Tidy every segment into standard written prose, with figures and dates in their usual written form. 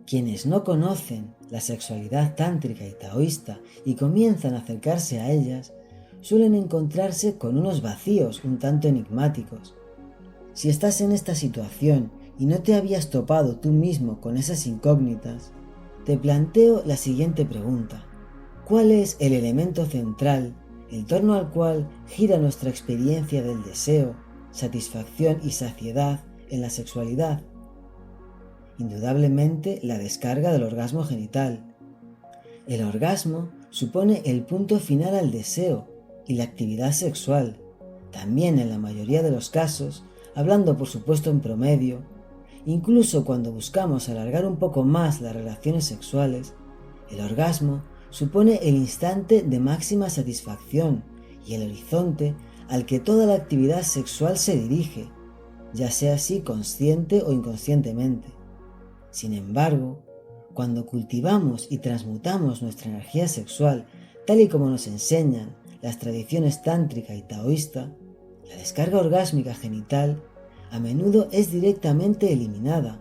Quienes no conocen la sexualidad tántrica y taoísta y comienzan a acercarse a ellas, suelen encontrarse con unos vacíos un tanto enigmáticos. Si estás en esta situación y no te habías topado tú mismo con esas incógnitas, te planteo la siguiente pregunta. ¿Cuál es el elemento central en torno al cual gira nuestra experiencia del deseo, satisfacción y saciedad en la sexualidad? Indudablemente la descarga del orgasmo genital. El orgasmo supone el punto final al deseo y la actividad sexual. También en la mayoría de los casos, hablando por supuesto en promedio, incluso cuando buscamos alargar un poco más las relaciones sexuales, el orgasmo supone el instante de máxima satisfacción y el horizonte al que toda la actividad sexual se dirige, ya sea así consciente o inconscientemente. Sin embargo, cuando cultivamos y transmutamos nuestra energía sexual tal y como nos enseñan las tradiciones tántrica y taoísta, la descarga orgásmica genital a menudo es directamente eliminada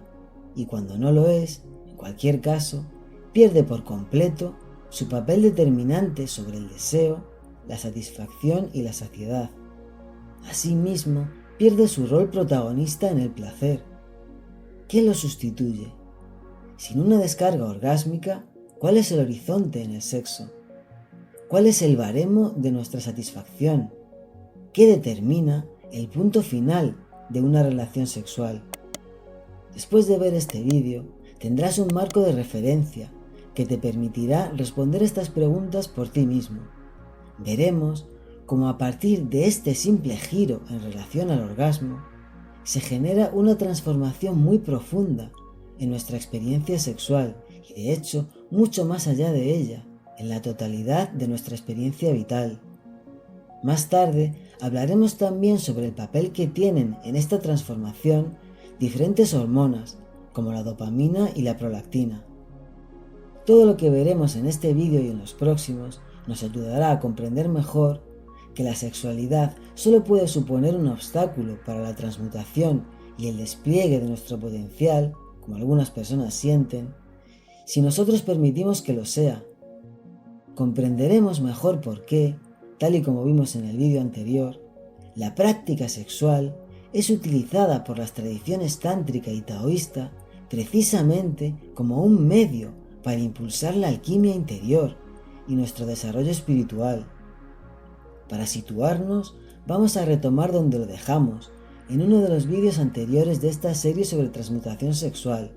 y cuando no lo es, en cualquier caso, pierde por completo su papel determinante sobre el deseo, la satisfacción y la saciedad. Asimismo, pierde su rol protagonista en el placer. ¿Qué lo sustituye? Sin una descarga orgásmica, ¿cuál es el horizonte en el sexo? ¿Cuál es el baremo de nuestra satisfacción? ¿Qué determina el punto final de una relación sexual? Después de ver este vídeo, tendrás un marco de referencia que te permitirá responder estas preguntas por ti mismo. Veremos cómo a partir de este simple giro en relación al orgasmo, se genera una transformación muy profunda en nuestra experiencia sexual y de hecho mucho más allá de ella, en la totalidad de nuestra experiencia vital. Más tarde hablaremos también sobre el papel que tienen en esta transformación diferentes hormonas como la dopamina y la prolactina. Todo lo que veremos en este vídeo y en los próximos nos ayudará a comprender mejor que la sexualidad solo puede suponer un obstáculo para la transmutación y el despliegue de nuestro potencial, como algunas personas sienten, si nosotros permitimos que lo sea. Comprenderemos mejor por qué, tal y como vimos en el vídeo anterior, la práctica sexual es utilizada por las tradiciones tántrica y taoísta precisamente como un medio para impulsar la alquimia interior y nuestro desarrollo espiritual. Para situarnos, vamos a retomar donde lo dejamos, en uno de los vídeos anteriores de esta serie sobre transmutación sexual.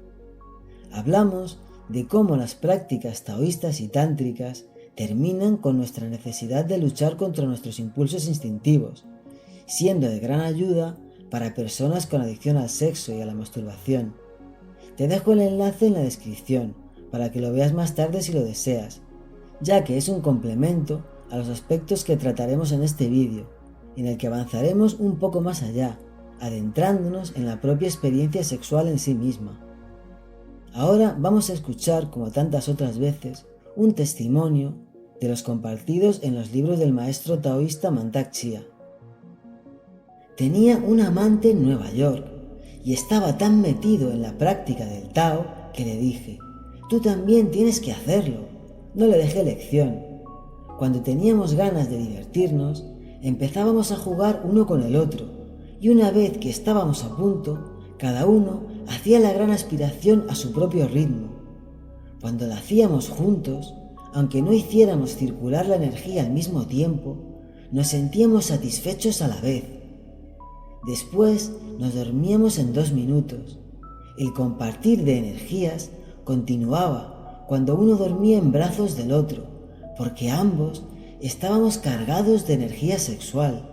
Hablamos de cómo las prácticas taoístas y tántricas terminan con nuestra necesidad de luchar contra nuestros impulsos instintivos, siendo de gran ayuda para personas con adicción al sexo y a la masturbación. Te dejo el enlace en la descripción para que lo veas más tarde si lo deseas, ya que es un complemento a los aspectos que trataremos en este vídeo, en el que avanzaremos un poco más allá, adentrándonos en la propia experiencia sexual en sí misma. Ahora vamos a escuchar, como tantas otras veces, un testimonio de los compartidos en los libros del maestro taoísta Mantak Chia. Tenía un amante en Nueva York y estaba tan metido en la práctica del Tao que le dije: «Tú también tienes que hacerlo». No le dejé elección. Cuando teníamos ganas de divertirnos, empezábamos a jugar uno con el otro, y una vez que estábamos a punto, cada uno hacía la gran aspiración a su propio ritmo. Cuando la hacíamos juntos, aunque no hiciéramos circular la energía al mismo tiempo, nos sentíamos satisfechos a la vez. Después nos dormíamos en 2 minutos. El compartir de energías continuaba cuando uno dormía en brazos del otro, porque ambos estábamos cargados de energía sexual.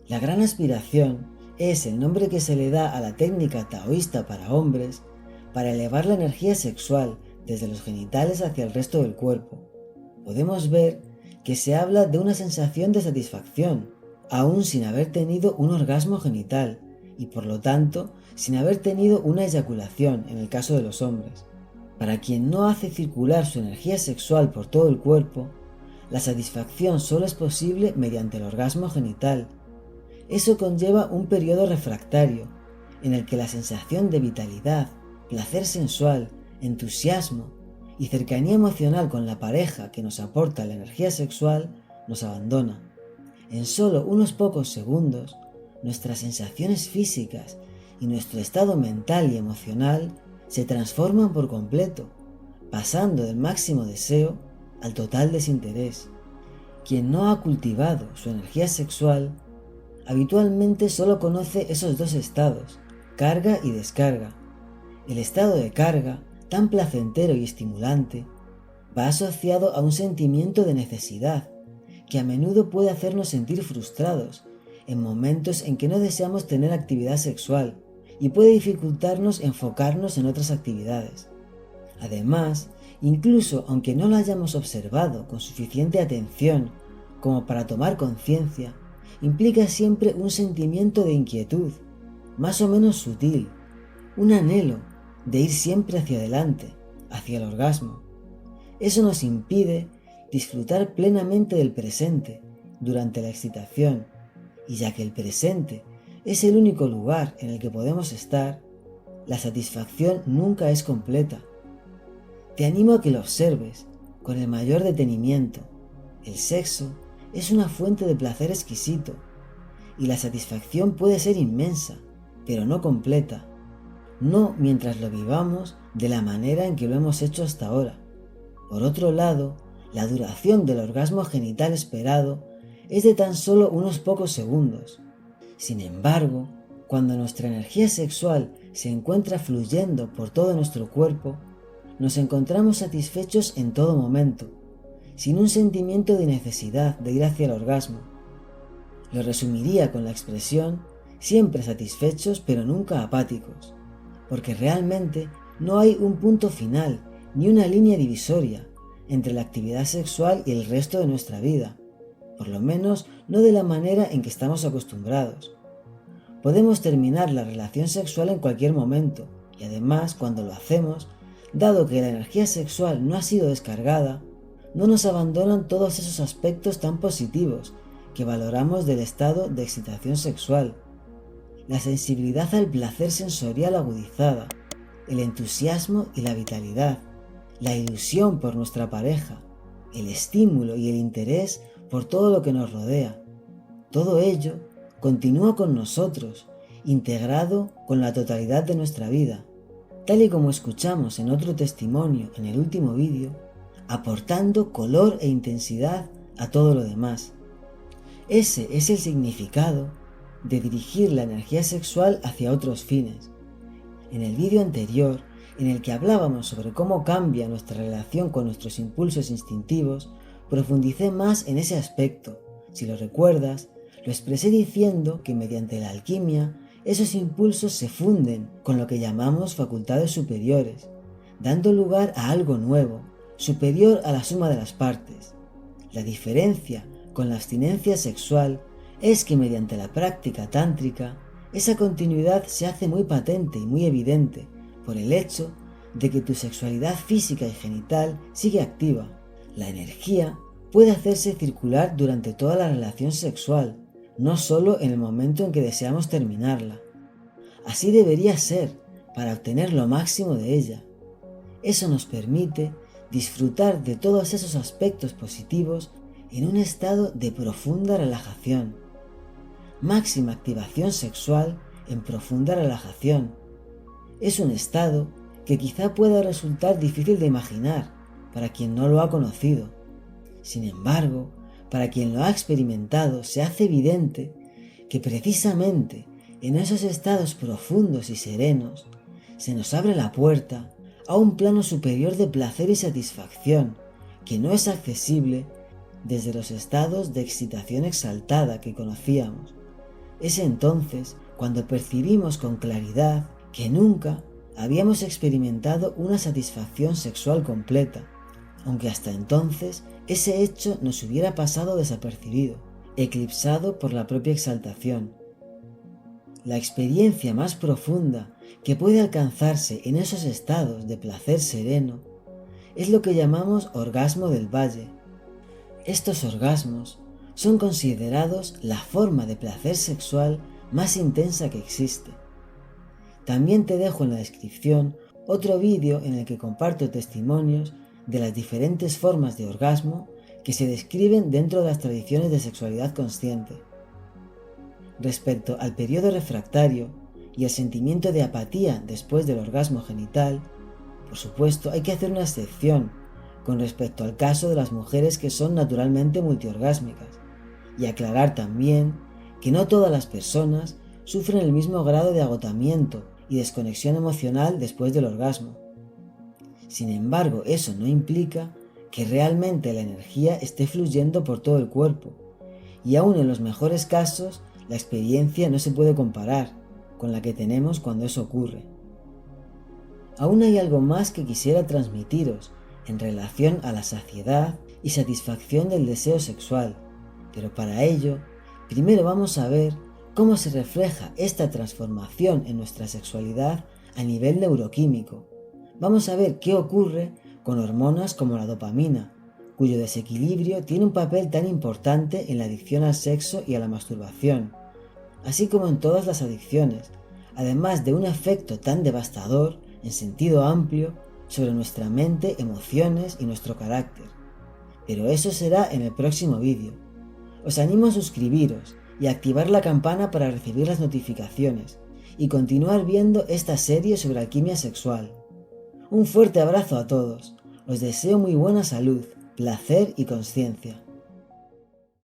La gran aspiración es el nombre que se le da a la técnica taoísta para hombres para elevar la energía sexual desde los genitales hacia el resto del cuerpo. Podemos ver que se habla de una sensación de satisfacción, aún sin haber tenido un orgasmo genital y por lo tanto sin haber tenido una eyaculación en el caso de los hombres. Para quien no hace circular su energía sexual por todo el cuerpo, la satisfacción solo es posible mediante el orgasmo genital. Eso conlleva un periodo refractario, en el que la sensación de vitalidad, placer sensual, entusiasmo y cercanía emocional con la pareja que nos aporta la energía sexual nos abandona. En solo unos pocos segundos, nuestras sensaciones físicas y nuestro estado mental y emocional se transforman por completo, pasando del máximo deseo al total desinterés. Quien no ha cultivado su energía sexual, habitualmente solo conoce esos dos estados, carga y descarga. El estado de carga, tan placentero y estimulante, va asociado a un sentimiento de necesidad, que a menudo puede hacernos sentir frustrados en momentos en que no deseamos tener actividad sexual y puede dificultarnos enfocarnos en otras actividades. Además, incluso aunque no lo hayamos observado con suficiente atención como para tomar conciencia, implica siempre un sentimiento de inquietud, más o menos sutil, un anhelo de ir siempre hacia adelante, hacia el orgasmo. Eso nos impide disfrutar plenamente del presente durante la excitación, y ya que el presente es el único lugar en el que podemos estar, la satisfacción nunca es completa. Te animo a que lo observes con el mayor detenimiento. El sexo es una fuente de placer exquisito, y la satisfacción puede ser inmensa, pero no completa, no mientras lo vivamos de la manera en que lo hemos hecho hasta ahora. Por otro lado, la duración del orgasmo genital esperado es de tan solo unos pocos segundos. Sin embargo, cuando nuestra energía sexual se encuentra fluyendo por todo nuestro cuerpo, nos encontramos satisfechos en todo momento, sin un sentimiento de necesidad de ir hacia el orgasmo. Lo resumiría con la expresión siempre satisfechos pero nunca apáticos, porque realmente no hay un punto final ni una línea divisoria entre la actividad sexual y el resto de nuestra vida, por lo menos no de la manera en que estamos acostumbrados. Podemos terminar la relación sexual en cualquier momento y además cuando lo hacemos, dado que la energía sexual no ha sido descargada, no nos abandonan todos esos aspectos tan positivos que valoramos del estado de excitación sexual. La sensibilidad al placer sensorial agudizada, el entusiasmo y la vitalidad, la ilusión por nuestra pareja, el estímulo y el interés por todo lo que nos rodea. Todo ello continúa con nosotros, integrado con la totalidad de nuestra vida, tal y como escuchamos en otro testimonio en el último vídeo, aportando color e intensidad a todo lo demás. Ese es el significado de dirigir la energía sexual hacia otros fines. En el vídeo anterior, en el que hablábamos sobre cómo cambia nuestra relación con nuestros impulsos instintivos, profundicé más en ese aspecto. Si lo recuerdas, lo expresé diciendo que mediante la alquimia, esos impulsos se funden con lo que llamamos facultades superiores, dando lugar a algo nuevo, superior a la suma de las partes. La diferencia con la abstinencia sexual es que mediante la práctica tántrica, esa continuidad se hace muy patente y muy evidente por el hecho de que tu sexualidad física y genital sigue activa. La energía puede hacerse circular durante toda la relación sexual, no solo en el momento en que deseamos terminarla. Así debería ser para obtener lo máximo de ella. Eso nos permite disfrutar de todos esos aspectos positivos en un estado de profunda relajación. Máxima activación sexual en profunda relajación. Es un estado que quizá pueda resultar difícil de imaginar para quien no lo ha conocido. Sin embargo, para quien lo ha experimentado, se hace evidente que precisamente en esos estados profundos y serenos se nos abre la puerta a un plano superior de placer y satisfacción que no es accesible desde los estados de excitación exaltada que conocíamos. Es entonces cuando percibimos con claridad que nunca habíamos experimentado una satisfacción sexual completa, aunque hasta entonces ese hecho nos hubiera pasado desapercibido, eclipsado por la propia exaltación. La experiencia más profunda que puede alcanzarse en esos estados de placer sereno es lo que llamamos orgasmo del valle. Estos orgasmos son considerados la forma de placer sexual más intensa que existe. También te dejo en la descripción otro vídeo en el que comparto testimonios de las diferentes formas de orgasmo que se describen dentro de las tradiciones de sexualidad consciente. Respecto al periodo refractario y el sentimiento de apatía después del orgasmo genital, por supuesto hay que hacer una excepción con respecto al caso de las mujeres que son naturalmente multiorgásmicas, y aclarar también que no todas las personas sufren el mismo grado de agotamiento y desconexión emocional después del orgasmo. Sin embargo, eso no implica que realmente la energía esté fluyendo por todo el cuerpo, y aún en los mejores casos, la experiencia no se puede comparar con la que tenemos cuando eso ocurre. Aún hay algo más que quisiera transmitiros en relación a la saciedad y satisfacción del deseo sexual, pero para ello, primero vamos a ver cómo se refleja esta transformación en nuestra sexualidad a nivel neuroquímico. Vamos a ver qué ocurre con hormonas como la dopamina, cuyo desequilibrio tiene un papel tan importante en la adicción al sexo y a la masturbación, así como en todas las adicciones, además de un efecto tan devastador en sentido amplio sobre nuestra mente, emociones y nuestro carácter. Pero eso será en el próximo vídeo. Os animo a suscribiros y a activar la campana para recibir las notificaciones y continuar viendo esta serie sobre alquimia sexual. Un fuerte abrazo a todos. Os deseo muy buena salud, placer y consciencia.